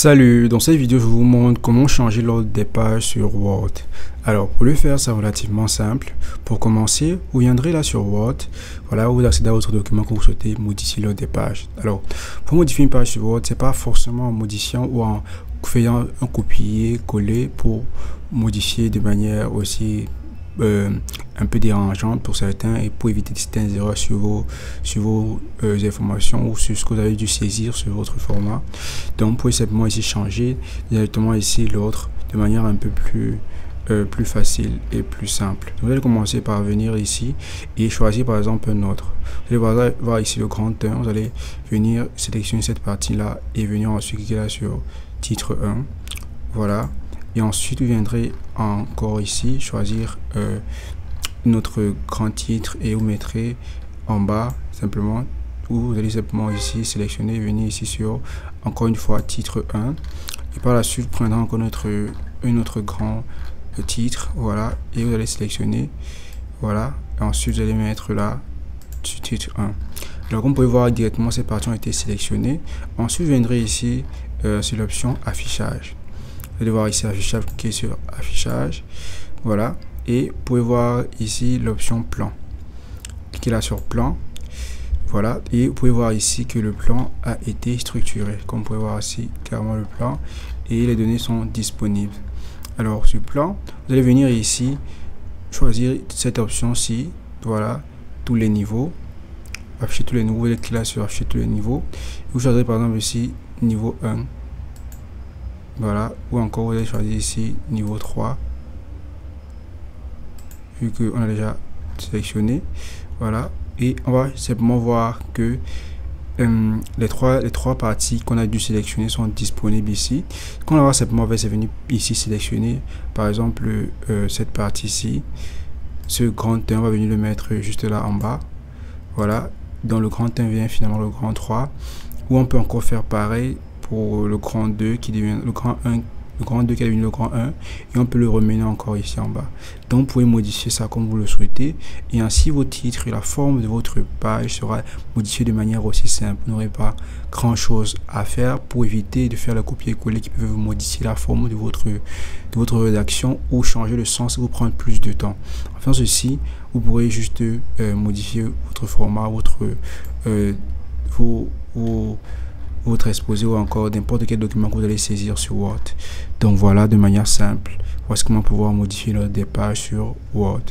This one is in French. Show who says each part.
Speaker 1: Salut, dans cette vidéo je vous montre comment changer l'ordre des pages sur Word. Alors pour le faire c'est relativement simple. Pour commencer, vous viendrez là sur Word, voilà, vous accédez à votre document que vous souhaitez modifier l'ordre des pages. Alors pour modifier une page sur Word, c'est pas forcément en modifiant ou en faisant un copier-coller pour modifier de manière aussi un peu dérangeante pour certains et pour éviter certaines erreurs sur vos informations ou sur ce que vous avez dû saisir sur votre format. Donc vous pouvez simplement ici changer directement ici l'ordre de manière un peu plus facile et plus simple. Vous allez commencer par venir ici et choisir par exemple un ordre. Vous allez voir ici le grand 1, vous allez venir sélectionner cette partie là et venir ensuite cliquer là sur titre 1, voilà. Et ensuite, vous viendrez encore ici, choisir notre grand titre et vous mettrez en bas simplement, ou vous allez simplement ici sélectionner, venir ici sur, encore une fois, titre 1. Et par la suite, vous prendrez encore un autre grand titre, voilà, et vous allez sélectionner, voilà. Et ensuite, vous allez mettre là, sur titre 1. Alors, comme vous pouvez voir directement, ces parties ont été sélectionnées. Ensuite, vous viendrez ici sur l'option affichage. Vous allez voir ici affichage, cliquez sur affichage, voilà, et vous pouvez voir ici l'option plan, cliquez là sur plan, voilà, et vous pouvez voir ici que le plan a été structuré, comme vous pouvez voir ici clairement le plan et les données sont disponibles. Alors sur plan, vous allez venir ici choisir cette option-ci, voilà, tous les niveaux, afficher tous les niveaux, vous allez cliquer là sur afficher tous les niveaux, vous choisirez par exemple ici niveau 1. Voilà, ou encore vous allez choisir ici niveau 3 vu qu'on a déjà sélectionné, voilà, et on va simplement voir que les trois parties qu'on a dû sélectionner sont disponibles ici. Qu'on va simplement venir ici sélectionner par exemple cette partie-ci, ce grand 1, on va venir le mettre juste là en bas, voilà. Dans le grand 1 vient finalement le grand 3, ou on peut encore faire pareil pour le grand 2 qui devient le grand 1, le grand 2 qui devient le grand 1, et on peut le remener encore ici en bas. Donc vous pouvez modifier ça comme vous le souhaitez, et ainsi vos titres et la forme de votre page sera modifiée de manière aussi simple. Vous n'aurez pas grand chose à faire pour éviter de faire le copier-coller qui peut vous modifier la forme de votre rédaction ou changer le sens et vous prendre plus de temps. En faisant ceci, vous pourrez juste modifier votre format, votre exposé ou encore n'importe quel document que vous allez saisir sur Word. Donc voilà, de manière simple, voici comment pouvoir modifier l'ordre des pages sur Word.